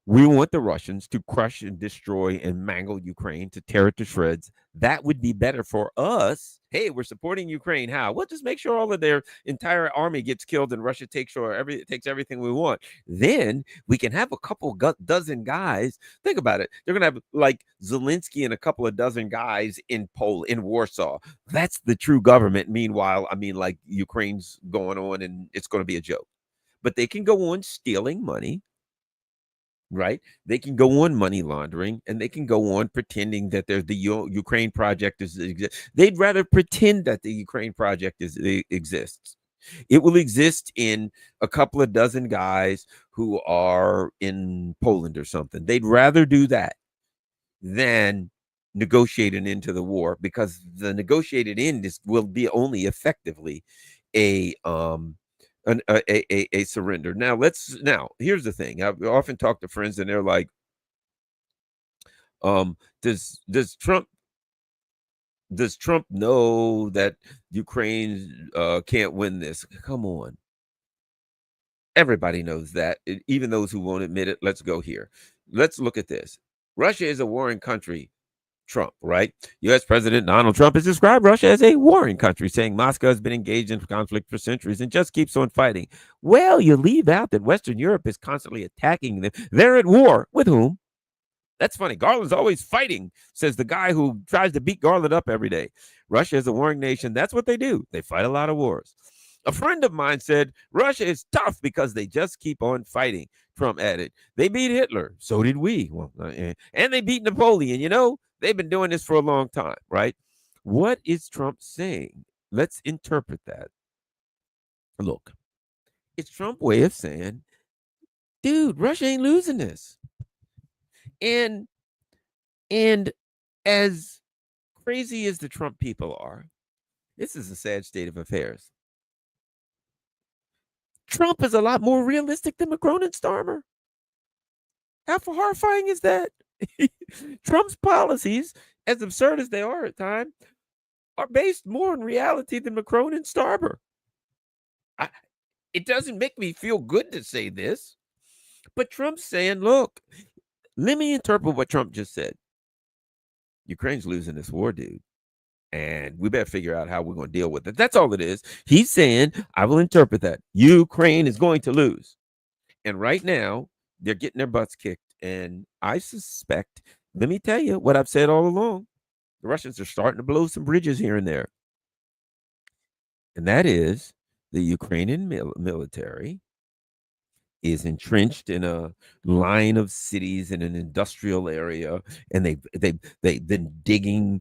We want the Russians to crush and destroy and mangle Ukraine, to tear it to shreds. That would be better for us. Hey, we're supporting Ukraine. How? We'll just make sure all of their entire army gets killed and Russia takes everything we want. Then we can have a couple dozen guys. Think about it. They're going to have like Zelensky and a couple of dozen guys in Warsaw. That's the true government. Meanwhile, I mean, like Ukraine's going on and it's going to be a joke. But they can go on stealing money. Right? They can go on money laundering and they can go on pretending that there's the Ukraine project they'd rather pretend that the Ukraine project exists. It will exist in a couple of dozen guys who are in Poland or something. They'd rather do that than negotiate an end to the war, because the negotiated end will be only effectively a surrender. Now here's the thing. I've often talked to friends and they're like, does Trump know that Ukraine can't win this? Come on. Everybody knows that, even those who won't admit it. Let's go here. Let's look at this. Russia is a warring country. Trump, right? U.S. President Donald Trump has described Russia as a warring country, saying Moscow has been engaged in conflict for centuries and just keeps on fighting. Well, you leave out that Western Europe is constantly attacking them. They're at war. With whom? That's funny. Garland's always fighting, says the guy who tries to beat Garland up every day. Russia is a warring nation. That's what they do. They fight a lot of wars. A friend of mine said Russia is tough because they just keep on fighting. Trump added, they beat Hitler. So did we. Well, and they beat Napoleon. You know, they've been doing this for a long time, right? What is Trump saying? Let's interpret that. Look, it's Trump's way of saying Dude, Russia ain't losing this. And and as crazy as the Trump people are, this is a sad state of affairs. Trump is a lot more realistic than Macron and Starmer. How horrifying is that? Trump's policies, as absurd as they are at times, are based more on reality than Macron and Starmer. It doesn't make me feel good to say this, but Trump's saying, look, let me interpret what Trump just said. Ukraine's losing this war, dude. And we better figure out how we're going to deal with it. That's all it is. He's saying, I will interpret that. Ukraine is going to lose. And right now, they're getting their butts kicked. And I suspect, let me tell you what I've said all along, the Russians are starting to blow some bridges here and there. And that is the Ukrainian military is entrenched in a line of cities in an industrial area, and they've been digging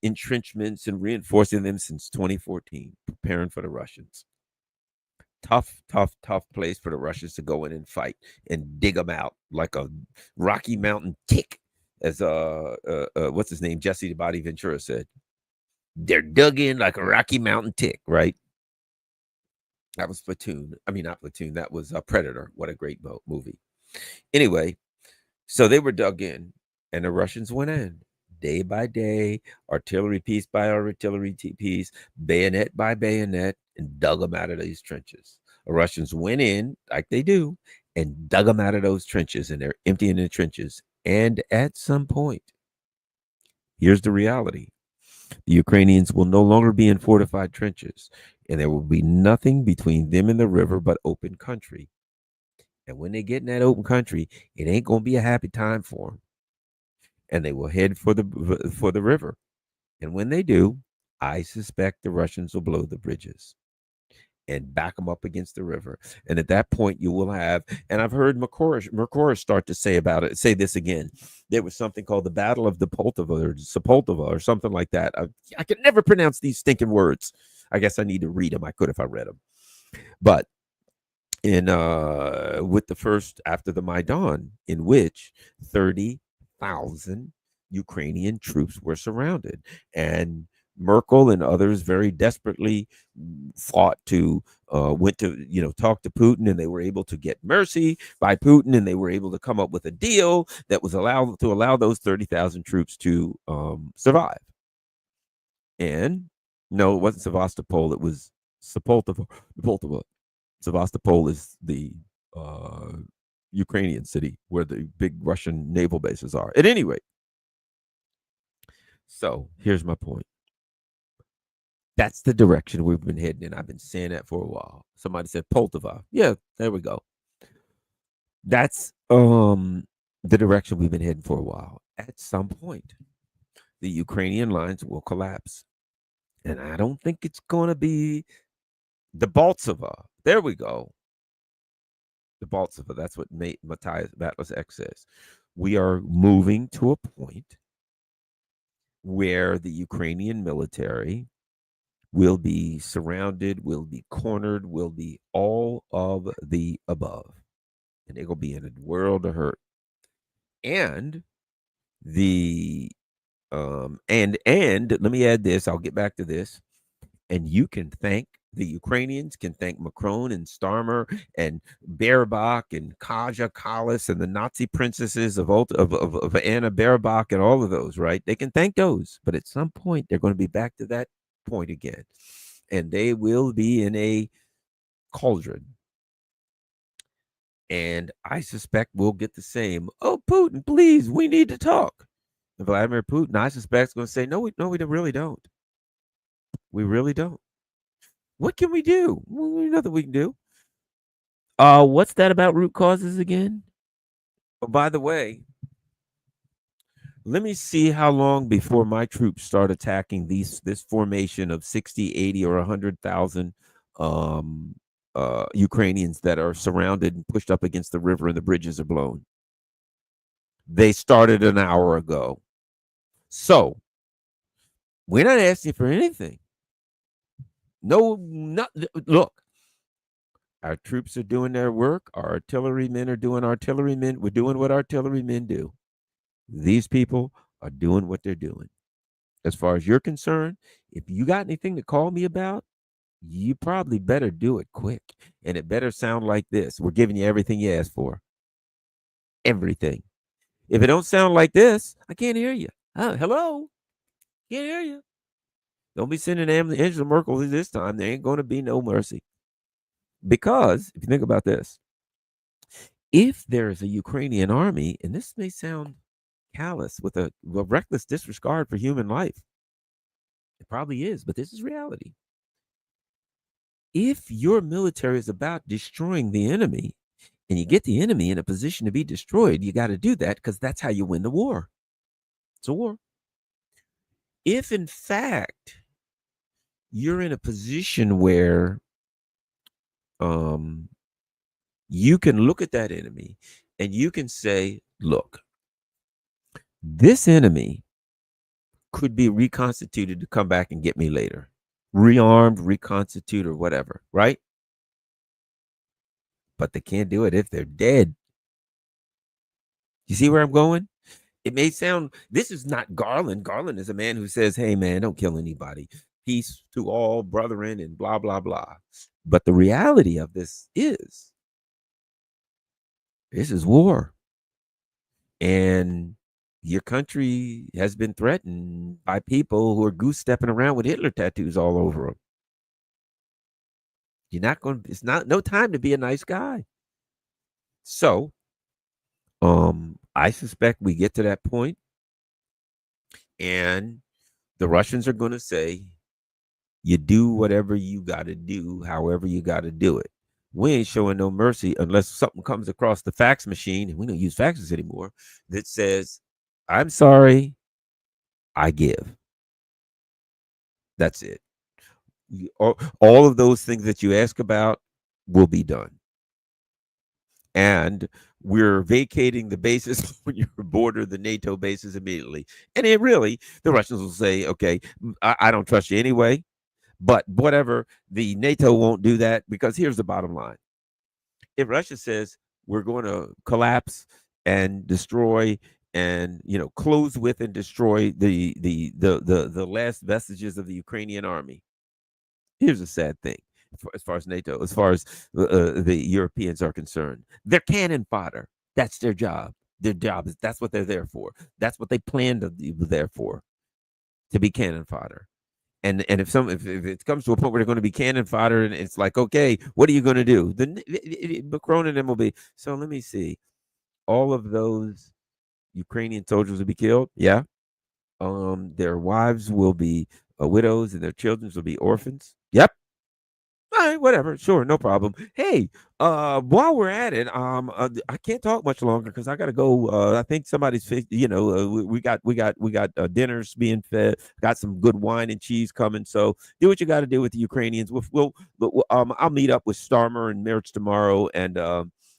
entrenchments and reinforcing them since 2014, preparing for the Russians. Tough place for the Russians to go in and fight and dig them out like a Rocky Mountain tick, as what's his name, Jesse the Body Ventura said. They're dug in like a Rocky Mountain tick, right? That was Platoon. I mean, not Platoon. That was Predator. What a great movie. Anyway, so they were dug in, and the Russians went in day by day, artillery piece by artillery piece, bayonet by bayonet, and dug them out of these trenches. The Russians went in, like they do, and dug them out of those trenches, and they're emptying the trenches. And at some point, here's the reality. The Ukrainians will no longer be in fortified trenches, and there will be nothing between them and the river but open country. And when they get in that open country, it ain't going to be a happy time for them. And they will head for the river. And when they do, I suspect the Russians will blow the bridges and back them up against the river. And at that point, you will have, and I've heard Macron start to say this again. There was something called the Battle of the Sepultava or something like that. I could never pronounce these stinking words. I guess I need to read them. I could if I read them. But in with the first after the Maidan, in which 30,000 Ukrainian troops were surrounded, and Merkel and others very desperately fought to went to talk to Putin, and they were able to get mercy by Putin, and they were able to come up with a deal that was allow those 30,000 troops to survive. And no, it wasn't Sevastopol; it was Sepultava. Sevastopol is the Ukrainian city where the big Russian naval bases are. At any rate, so here's my point. That's the direction we've been heading in. I've been saying that for a while. Somebody said Poltava. Yeah, there we go. That's the direction we've been heading for a while. At some point, the Ukrainian lines will collapse. And I don't think it's going to be the Baltsova. There we go. The Baltsova. That's what Matthias Batlas X says. We are moving to a point where the Ukrainian military will be surrounded, will be cornered, will be all of the above. And they're going to be in a world of hurt. And the and let me add this, I'll get back to this. And you can thank the Ukrainians can thank Macron and Starmer and Baerbock and Kaja Kallas and the Nazi princesses of Anna Baerbock and all of those, right? They can thank those, but at some point they're going to be back to that point again, and they will be in a cauldron. And I suspect we'll get the same. Oh, Putin, please, we need to talk. And Vladimir Putin, I suspect, is going to say, no, we really don't. We really don't. What can we do? Well, nothing we can do. What's that about root causes again? Oh, by the way, let me see how long before my troops start attacking this formation of 60, 80, or 100,000 Ukrainians that are surrounded and pushed up against the river and the bridges are blown. They started an hour ago. So we're not asking for anything. No, look, Our troops are doing their work. Our artillerymen are doing artillerymen. We're doing what artillerymen do. These people are doing what they're doing. As far as you're concerned, if you got anything to call me about, you probably better do it quick. And it better sound like this. We're giving you everything you asked for. Everything. If it don't sound like this, I can't hear you. Hello? Can't hear you. Don't be sending Angela Merkel this time. There ain't going to be no mercy. Because if you think about this, if there is a Ukrainian army, and this may sound callous with a reckless disregard for human life, it probably is, but this is reality. If your military is about destroying the enemy and you get the enemy in a position to be destroyed, you got to do that because that's how you win the war. It's a war. If in fact you're in a position where you can look at that enemy and you can say, look, this enemy could be reconstituted to come back and get me later, rearmed, reconstitute, or whatever, right? But they can't do it if they're dead. You see where I'm going? It may sound, this is not Garland. Garland is a man who says, hey, man, don't kill anybody. Peace to all brethren and blah, blah, blah. But the reality of this is war. And your country has been threatened by people who are goose stepping around with Hitler tattoos all over them. You're not going to, it's not, no time to be a nice guy. So, I suspect we get to that point and the Russians are going to say, you do whatever you got to do, however you got to do it. We ain't showing no mercy unless something comes across the fax machine, and we don't use faxes anymore, that says, I'm sorry, I give. That's it. All of those things that you ask about will be done. And we're vacating the bases when you border the NATO bases immediately. And it really, the Russians will say, okay, I don't trust you anyway. But whatever, the NATO won't do that because here's the bottom line. If Russia says we're going to collapse and destroy and close with and destroy the last vestiges of the Ukrainian army, here's a sad thing as far as NATO, as far as the Europeans are concerned. They're cannon fodder. That's their job. Their job is that's what they're there for. That's what they planned to be there for, to be cannon fodder. And if it comes to a point where they're going to be cannon fodder, and it's like, okay, what are you going to do? Then Macron and them will be. So let me see. All of those Ukrainian soldiers will be killed. Yeah. Their wives will be widows, and their children will be orphans. Yep. All right, whatever. Sure, no problem. Hey, while we're at it, I can't talk much longer because I gotta go. I think somebody's, we got dinners being fed. Got some good wine and cheese coming. So do what you got to do with the Ukrainians. I'll meet up with Starmer and Merch tomorrow, and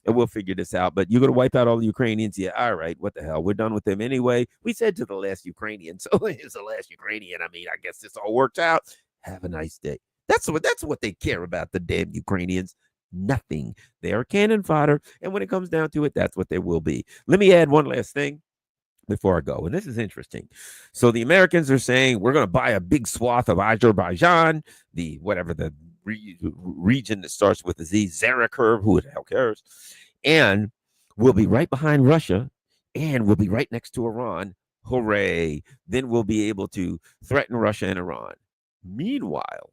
we'll figure this out. But you're gonna wipe out all the Ukrainians? Yeah. All right. What the hell? We're done with them anyway. We said to the last Ukrainian, so it's the last Ukrainian. I mean, I guess this all worked out. Have a nice day. That's what they care about, the damn Ukrainians. Nothing. They are cannon fodder. And when it comes down to it, that's what they will be. Let me add one last thing before I go. And this is interesting. So the Americans are saying we're going to buy a big swath of Azerbaijan, the region that starts with the Z, Zara curve, who the hell cares? And we'll be right behind Russia, and we'll be right next to Iran. Hooray. Then we'll be able to threaten Russia and Iran. Meanwhile,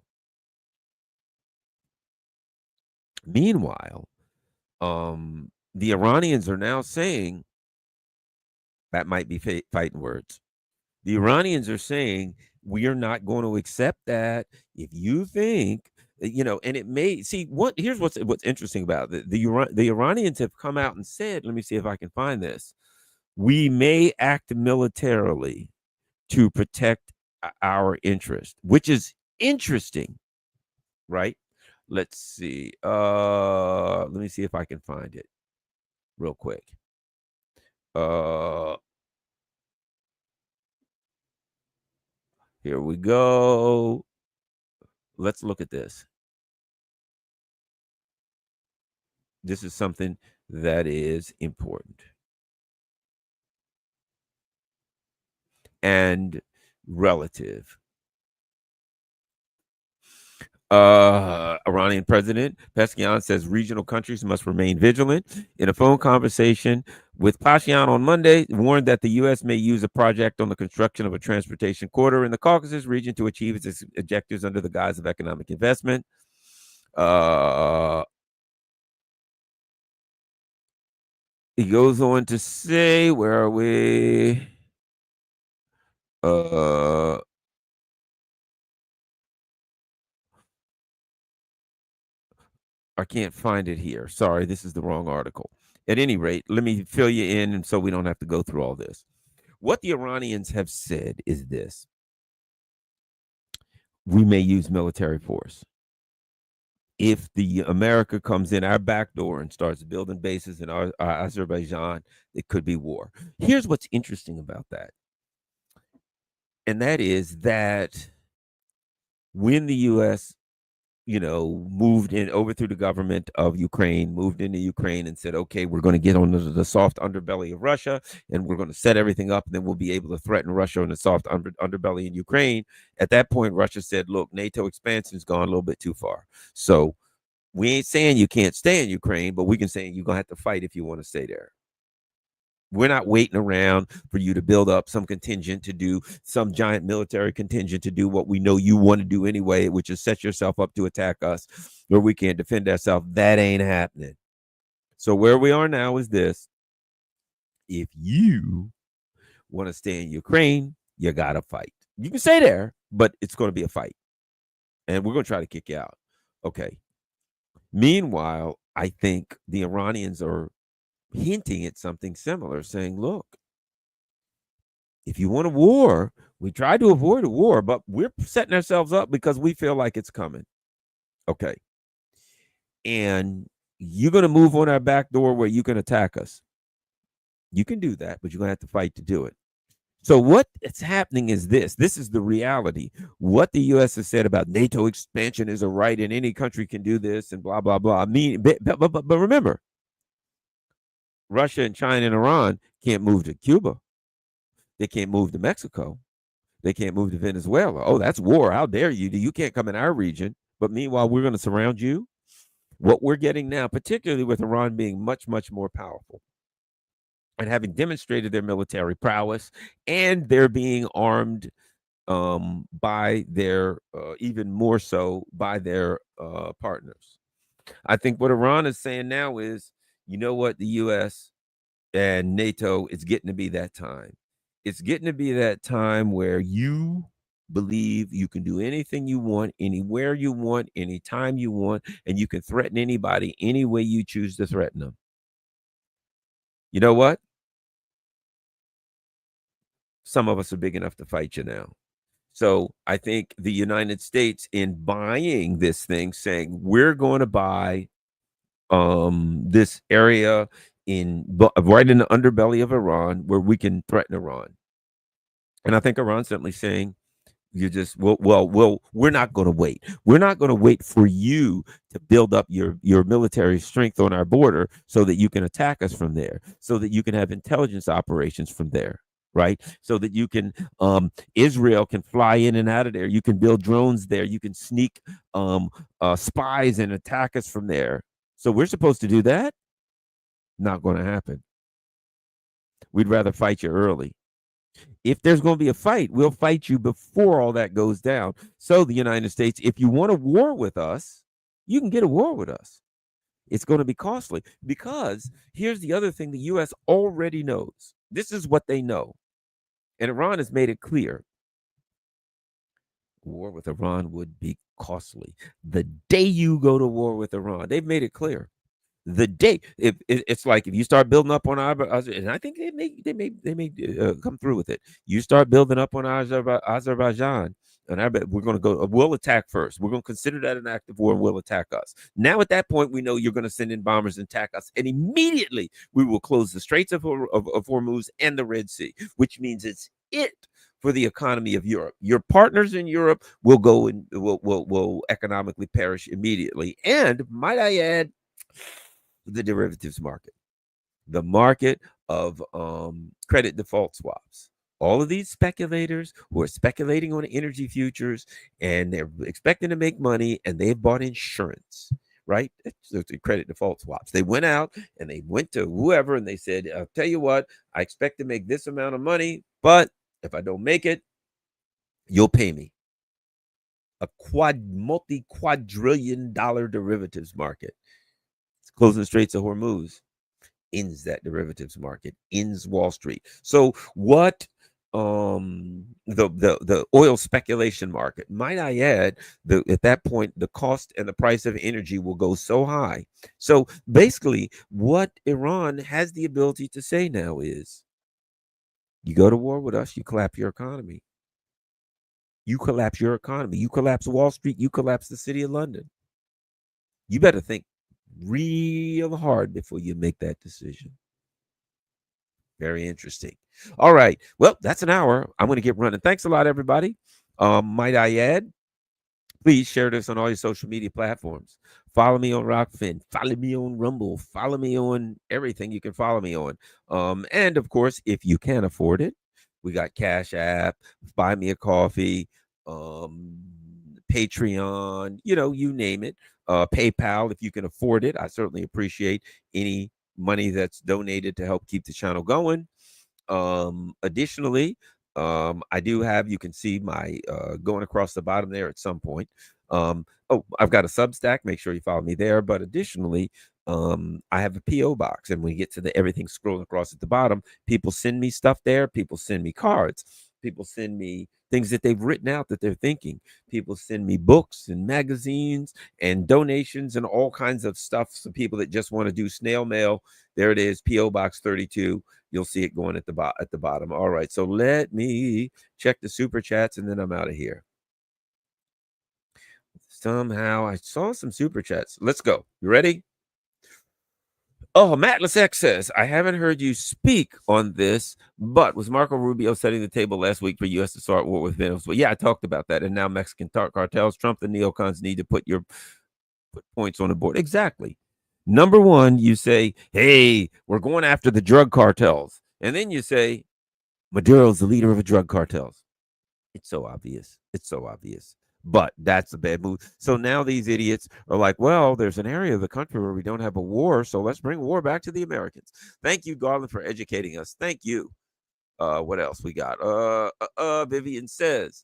the Iranians are now saying that might be fighting words. The Iranians are saying we are not going to accept that. If you think, and it may see here's what's interesting about it. The Iranians have come out and said, let me see if I can find this. We may act militarily to protect our interest, which is interesting, right? Let's see. Let me see if I can find it real quick. Here we go. Let's look at this. This is something that is important and relative. Iranian President Pezeshkian says regional countries must remain vigilant. In a phone conversation with Pezeshkian on Monday, warned that the U.S. may use a project on the construction of a transportation corridor in the Caucasus region to achieve its objectives under the guise of economic investment. He goes on to say, where are we? I can't find it here. Sorry, this is the wrong article. At any rate, let me fill you in and so we don't have to go through all this. What the Iranians have said is this: we may use military force. If the America comes in our back door and starts building bases in our Azerbaijan, it could be war. Here's what's interesting about that. And that is that when the U.S. moved in, overthrew the government of Ukraine, moved into Ukraine and said, okay, we're going to get on the soft underbelly of Russia and we're going to set everything up and then we'll be able to threaten Russia on the soft underbelly in Ukraine. At that point, Russia said, look, NATO expansion's gone a little bit too far. So we ain't saying you can't stay in Ukraine, but we can say you're going to have to fight if you want to stay there. We're not waiting around for you to build up some contingent to do some giant military contingent to do what we know you want to do anyway, which is set yourself up to attack us where we can't defend ourselves. That ain't happening. So where we are now is this: if you want to stay in Ukraine, you got to fight. You can stay there, but it's going to be a fight. And we're going to try to kick you out. Okay. Meanwhile, I think the Iranians are hinting at something similar, saying, look, if you want a war, we tried to avoid a war, but we're setting ourselves up because we feel like it's coming. Okay. And you're going to move on our back door where you can attack us. You can do that, but you're going to have to fight to do it. So what is happening is this. This is the reality. What the U.S. has said about NATO expansion is a right and any country can do this and blah, blah, blah. I mean, but remember, Russia and China and Iran can't move to Cuba. They can't move to Mexico. They can't move to Venezuela. Oh, that's war. How dare you? You can't come in our region. But meanwhile, we're going to surround you. What we're getting now, particularly with Iran being much, much more powerful and having demonstrated their military prowess, and they're being armed by their, even more so by their partners. I think what Iran is saying now is, you know what, the U.S. and NATO, it's getting to be that time. It's getting to be that time where you believe you can do anything you want, anywhere you want, anytime you want, and you can threaten anybody any way you choose to threaten them. You know what? Some of us are big enough to fight you now. So I think the United States, in buying this thing, saying we're going to buy this area right in the underbelly of Iran where we can threaten Iran. And I think Iran's certainly saying, you just we're not going to wait. We're not going to wait for you to build up your military strength on our border so that you can attack us from there, so that you can have intelligence operations from there, right? So that you can Israel can fly in and out of there. You can build drones there. You can sneak spies and attack us from there. So we're supposed to do that? Not going to happen. We'd rather fight you early. If there's going to be a fight, we'll fight you before all that goes down. So the United States, if you want a war with us, you can get a war with us. It's going to be costly because here's the other thing the U.S. already knows. This is what they know. And Iran has made it clear. War with Iran would be costly. The day you go to war with Iran, they've made it clear. The day it's like if you start building up on and I think they may come through with it. You start building up on Azerbaijan, and I bet we're going to go. We'll attack first. We're going to consider that an act of war, and we'll attack us. Now at that point, we know you're going to send in bombers and attack us, and immediately we will close the Straits of Hormuz and the Red Sea, which means it's it for the economy of Europe. Your partners in Europe will go and will economically perish immediately. And might I add, the derivatives market, the market of credit default swaps. All of these speculators who are speculating on energy futures and they're expecting to make money and they've bought insurance, right? So the credit default swaps. They went out and they went to whoever and they said, I'll tell you what, I expect to make this amount of money, but if I don't make it, you'll pay me. A multi-quadrillion dollar derivatives market. It's closing the Straits of Hormuz ends that derivatives market, ends Wall Street. So what the oil speculation market, might I add, at that point the cost and the price of energy will go so high. So basically what Iran has the ability to say now is, you go to war with us, you collapse your economy. You collapse your economy. You collapse Wall Street. You collapse the city of London. You better think real hard before you make that decision. Very interesting. All right. Well, that's an hour. I'm going to get running. Thanks a lot, everybody. Might I add, please share this on all your social media platforms. Follow me on Rockfin. Follow me on Rumble. Follow me on everything you can follow me on. And of course, if you can afford it, we got Cash App, Buy Me a Coffee, Patreon, you name it. PayPal, if you can afford it. I certainly appreciate any money that's donated to help keep the channel going. Additionally, I do have, you can see my going across the bottom there at some point. I've got a Substack. Make sure you follow me there. But additionally, I have a PO box, and when we get to the everything scrolling across at the bottom, people send me stuff there. People send me cards. People send me things that they've written out that they're thinking. People send me books and magazines and donations and all kinds of stuff. So people that just want to do snail mail, there it is, PO Box 32. You'll see it going at the bottom. All right, so let me check the super chats and then I'm out of here. Somehow I saw some super chats. Let's go. You ready? Oh, Mattless X says, I haven't heard you speak on this, but was Marco Rubio setting the table last week for U.S. to start war with Venezuela? Well, yeah, I talked about that. And now Mexican cartels, Trump and neocons need to put points on the board. Exactly. Number one, you say, hey, we're going after the drug cartels. And then you say, Maduro's the leader of the drug cartels. It's so obvious. It's so obvious. But that's a bad move. So now these idiots are like, well, there's an area of the country where we don't have a war, so let's bring war back to the Americans. Thank you, Garland, for educating us. Thank you. What else we got? Vivian says,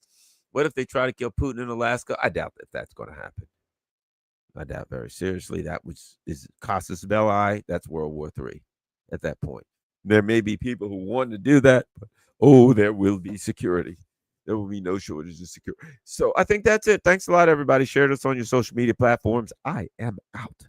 what if they try to kill Putin in Alaska? I doubt that that's going to happen. I doubt very seriously. That is casus belli. That's World War III at that point. There may be people who want to do that, but there will be security. There will be no shortage of security. So I think that's it. Thanks a lot, everybody. Share this on your social media platforms. I am out.